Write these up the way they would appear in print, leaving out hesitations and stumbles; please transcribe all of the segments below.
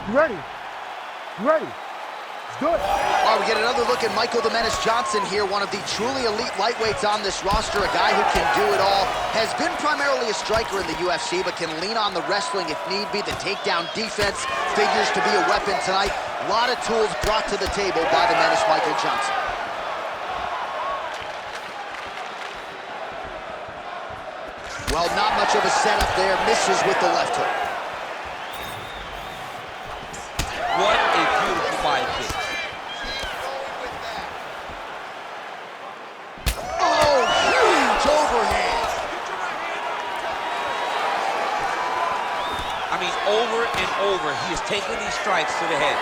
You ready? You ready? Let's do it. All right, we get another look at Michael the Menace Johnson here, one of the truly elite lightweights on this roster, a guy who can do it all. Has been primarily a striker in the UFC, but can lean on the wrestling if need be. The takedown defense figures to be a weapon tonight. A lot of tools brought to the table by the Menace Michael Johnson. Well, not much of a setup there. Misses with the left hook. What a beautiful body kick. Oh, huge overhand. I mean, over and over, he is taking these strikes to the head.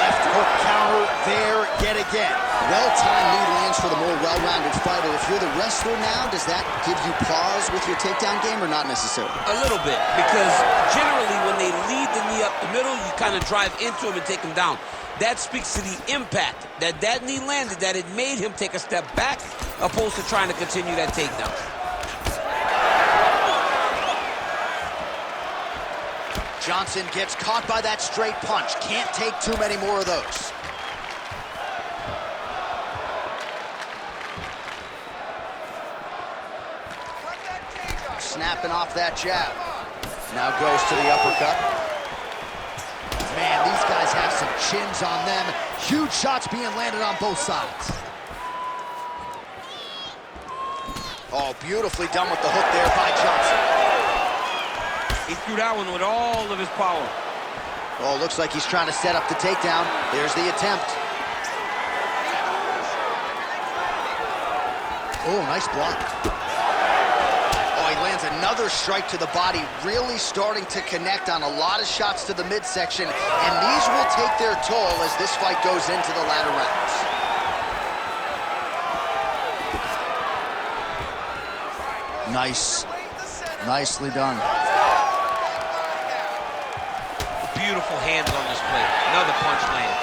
Left hook counter there yet again. Well-timed knee lands for the more well-rounded fighter. If you're the wrestler now, does that give you pause with your takedown game or not necessarily? A little bit, because generally when they lead the knee up the middle, you kind of drive into him and take him down. That speaks to the impact that knee landed, that it made him take a step back opposed to trying to continue that takedown. Johnson gets caught by that straight punch. Can't take too many more of those. Snapping off that jab. Now goes to the uppercut. Man, these guys have some chins on them. Huge shots being landed on both sides. Oh, beautifully done with the hook there by Johnson. He threw that one with all of his power. Oh, looks like he's trying to set up the takedown. There's the attempt. Oh, nice block. Oh, he lands another strike to the body, really starting to connect on a lot of shots to the midsection, and these will take their toll as this fight goes into the latter rounds. Nice. Nicely done. Beautiful hands on display. Another punch lands.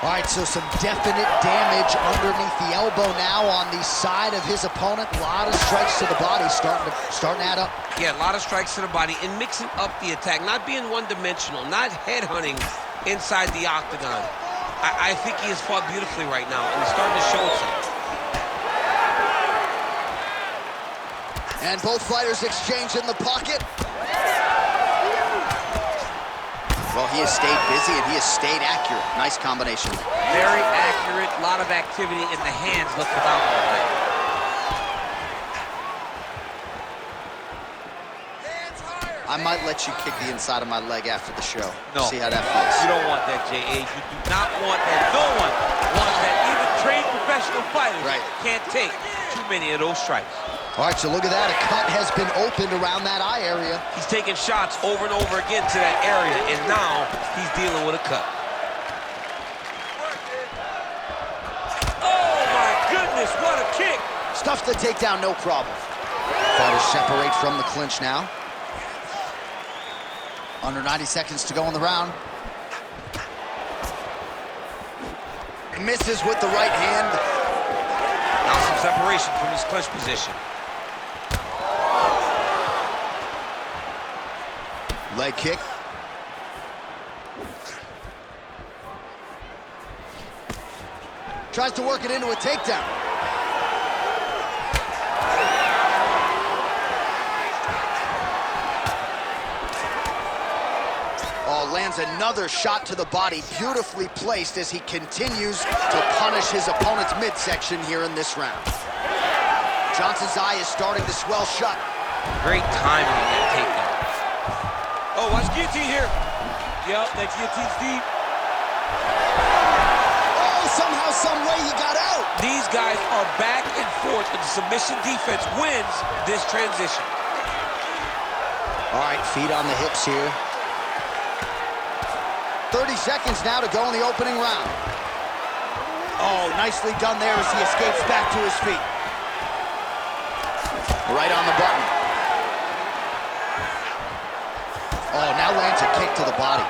All right, so some definite damage underneath the elbow now on the side of his opponent. A lot of strikes to the body starting to add up. Yeah, a lot of strikes to the body and mixing up the attack, not being one-dimensional, not headhunting inside the octagon. I think he has fought beautifully right now, and he's starting to show itself. And both fighters exchange in the pocket. Well, he has stayed busy and he has stayed accurate. Nice combination. Very accurate, a lot of activity in the hands left about all that. I might let you kick the inside of my leg after the show. No. See how that feels. You don't want that, J.A. You do not want that. No one wants that. Even trained professional fighters can't take too many of those strikes. All right, so look at that. A cut has been opened around that eye area. He's taking shots over and over again to that area, and now he's dealing with a cut. Oh, my goodness, what a kick. Stuffs the takedown, no problem. Fighters separate from the clinch now. Under 90 seconds to go in the round. Misses with the right hand. Now some separation from his clinch position. Leg kick. Tries to work it into a takedown. Oh, lands another shot to the body, beautifully placed as he continues to punish his opponent's midsection here in this round. Johnson's eye is starting to swell shut. Great timing on that takedown. Oh, watch guillotine here. Yep, that guillotine's deep. Oh, somehow, some way he got out. These guys are back and forth, but the submission defense wins this transition. All right, feet on the hips here. 30 seconds now to go in the opening round. Oh, nicely done there as he escapes back to his feet. Right on the button. Oh, now lands a kick to the body.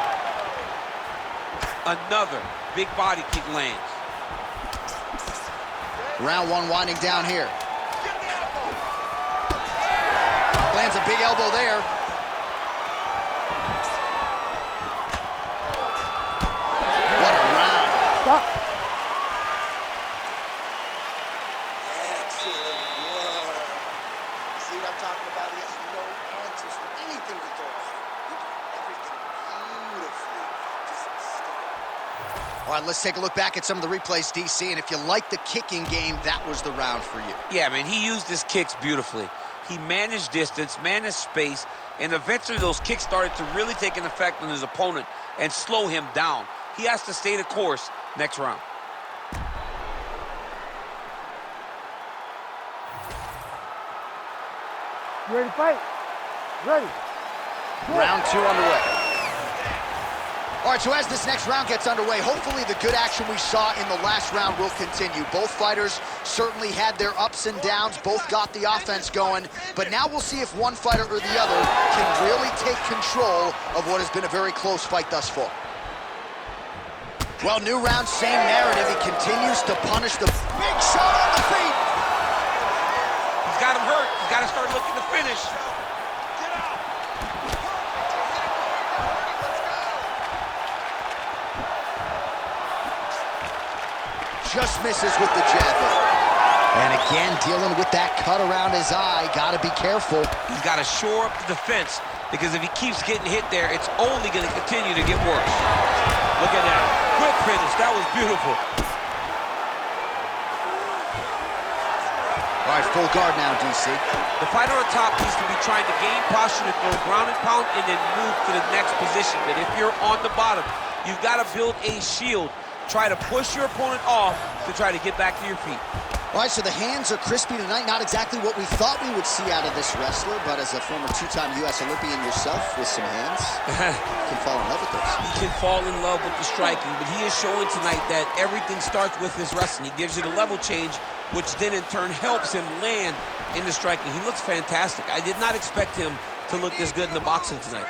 Another big body kick lands. Round one winding down here. Lands a big elbow there. Stop. Excellent work. See what I'm talking about? He has no answers for anything to throw at him. You do everything beautifully. Just stay. All right, let's take a look back at some of the replays, DC, and if you like the kicking game, that was the round for you. Yeah, man, he used his kicks beautifully. He managed distance, managed space, and eventually those kicks started to really take an effect on his opponent and slow him down. He has to stay the course next round. You ready to fight? Ready. Round 2 underway. All right, so as this next round gets underway, hopefully the good action we saw in the last round will continue. Both fighters certainly had their ups and downs, both got the offense going, but now we'll see if one fighter or the other can really take control of what has been a very close fight thus far. Well, new round, same narrative. He continues to punish the big shot on the feet. He's got him hurt. He's got to start looking to finish. Just misses with the jab. And again, dealing with that cut around his eye. Got to be careful. He's got to shore up the defense, because if he keeps getting hit there, it's only going to continue to get worse. Look at that. Quick finish. That was beautiful. All right, full guard now, DC. The fighter on top needs to be trying to gain posture to throw ground and pound and then move to the next position. But if you're on the bottom, you've got to build a shield. Try to push your opponent off to try to get back to your feet. All right, so the hands are crispy tonight. Not exactly what we thought we would see out of this wrestler, but as a former 2-time U.S. Olympian yourself with some hands, you can fall in love with those. He can fall in love with the striking, but he is showing tonight that everything starts with his wrestling. He gives you the level change, which then in turn helps him land in the striking. He looks fantastic. I did not expect him to look this good in the boxing tonight.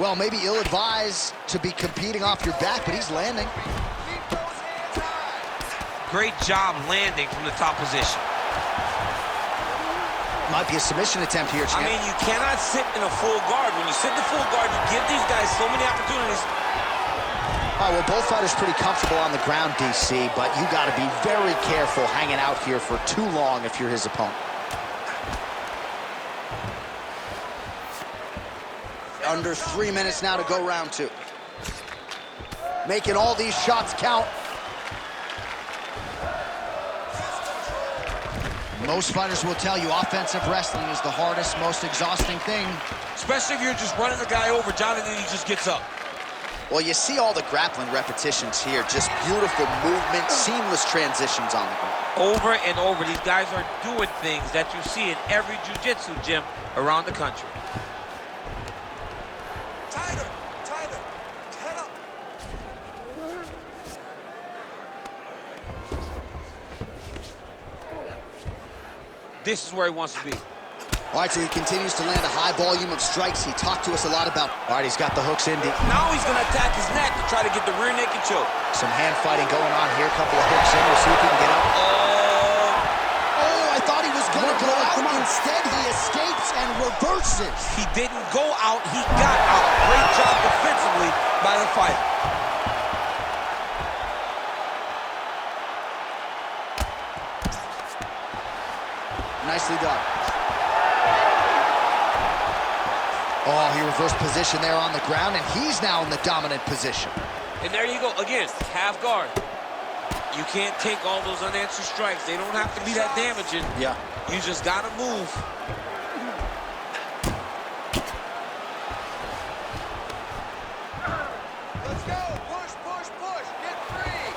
Well, maybe ill-advised to be competing off your back, but he's landing. Great job landing from the top position. Might be a submission attempt here, champ. I mean, you cannot sit in a full guard. When you sit in the full guard, you give these guys so many opportunities. All right, well, both fighters pretty comfortable on the ground, DC, but you got to be very careful hanging out here for too long if you're his opponent. Under 3 minutes now to go round 2. Making all these shots count. Most fighters will tell you offensive wrestling is the hardest, most exhausting thing. Especially if you're just running the guy over, Jonathan, he just gets up. Well, you see all the grappling repetitions here. Just beautiful movement, seamless transitions on the ground. Over and over, these guys are doing things that you see in every jiu-jitsu gym around the country. Tighter, tighter, head up. This is where he wants to be. All right, so he continues to land a high volume of strikes. He talked to us a lot about, all right, he's got the hooks in deep. Now he's going to attack his neck to try to get the rear naked choke. Some hand fighting going on here. A couple of hooks in. We'll see if he can get up. Oh, I thought he was going to go out. Instead, he escapes and reverses. He didn't go out, he got out. Great job defensively by the fighter. Nicely done. Oh, he reversed position there on the ground, and he's now in the dominant position. And there you go, again, half guard. You can't take all those unanswered strikes. They don't have to be that damaging. Yeah. You just gotta move. Let's go. Push, push, push. Get free.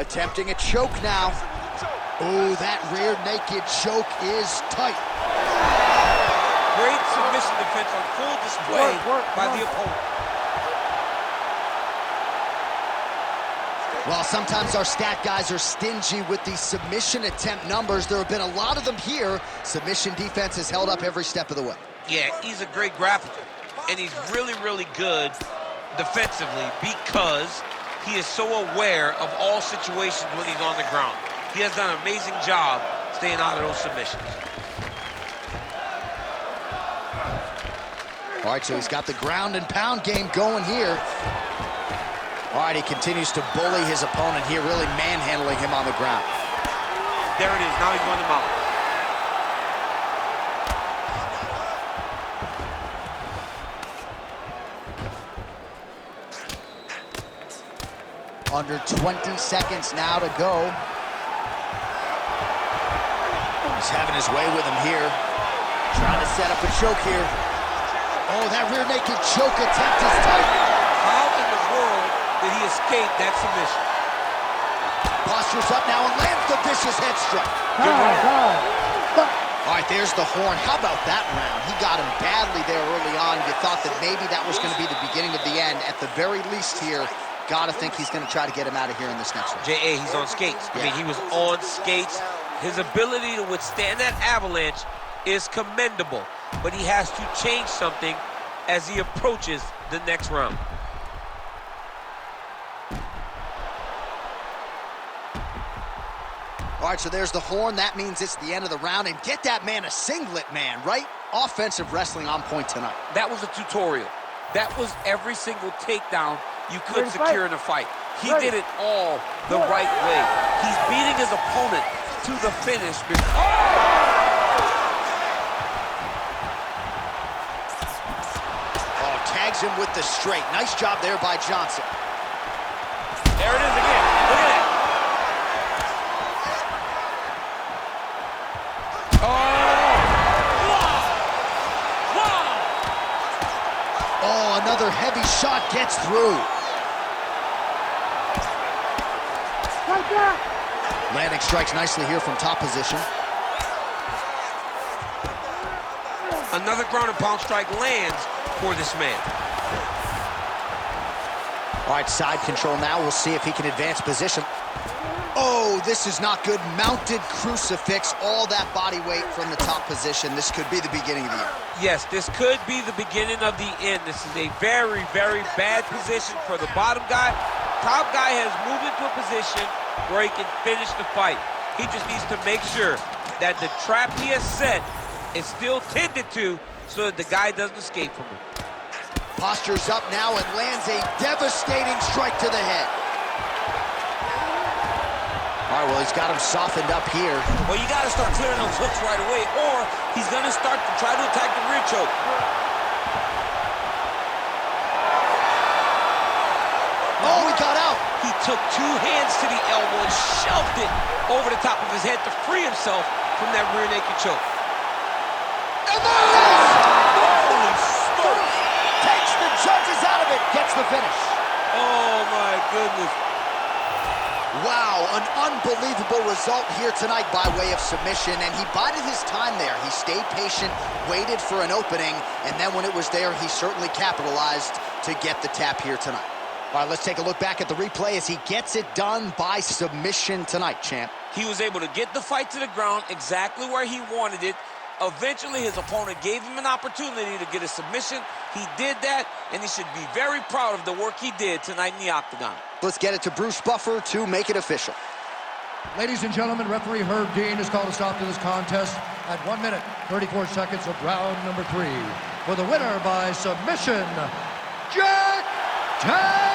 Attempting a choke now. Oh, that rear naked choke is tight. Great submission defense on full display by the opponent. While sometimes our stat guys are stingy with the submission attempt numbers, there have been a lot of them here. Submission defense has held up every step of the way. Yeah, he's a great grappler, and he's really, really good defensively because he is so aware of all situations when he's on the ground. He has done an amazing job staying out of those submissions. All right, so he's got the ground and pound game going here. All right, he continues to bully his opponent here, really manhandling him on the ground. There it is. Now he's going to mount. Under 20 seconds now to go. He's having his way with him here. Trying to set up a choke here. Oh, that rear naked choke attempt is tight. How in the world did he escape that submission? Postures up now and lands the vicious head strike. All right, there's the horn. How about that round? He got him badly there early on. You thought that maybe that was going to be the beginning of the end. At the very least here, got to think he's going to try to get him out of here in this next one. J.A., he's on skates. I mean, he was on skates. His ability to withstand that avalanche is commendable, but he has to change something as he approaches the next round. All right, so there's the horn. That means it's the end of the round. And get that man a singlet, man, right? Offensive wrestling on point tonight. That was a tutorial. That was every single takedown you could secure in a fight. He did it all the right way. He's beating his opponent to the finish. Oh, tags him with the straight. Nice job there by Johnson. There it is again. Look at that. Oh, another heavy shot gets through. Landing strikes nicely here from top position. Another ground and pound strike lands for this man. All right, side control now. We'll see if he can advance position. Oh, this is not good. Mounted crucifix, all that body weight from the top position. This could be the beginning of the end. Yes, this could be the beginning of the end. This is a very, very bad position for the bottom guy. Top guy has moved into a position where he can finish the fight. He just needs to make sure that the trap he has set is still tended to so that the guy doesn't escape from him. Postures up now and lands a devastating strike to the head. All right, well, he's got him softened up here. Well, you got to start clearing those hooks right away, or he's going to start to try to attack the rear choke. Oh, he got out. He took two hands to the elbow and shoved it over the top of his head to free himself from that rear naked choke. And there it is! Holy smokes! Takes the judges out of it, gets the finish. Oh, my goodness. Wow, an unbelievable result here tonight by way of submission, and he bided his time there. He stayed patient, waited for an opening, and then when it was there, he certainly capitalized to get the tap here tonight. All right, let's take a look back at the replay as he gets it done by submission tonight, champ. He was able to get the fight to the ground exactly where he wanted it. Eventually, his opponent gave him an opportunity to get a submission. He did that, and he should be very proud of the work he did tonight in the octagon. Let's get it to Bruce Buffer to make it official. Ladies and gentlemen, referee Herb Dean has called a stop to this contest at 1 minute, 34 seconds of round number 3. For the winner by submission, Jack Tan!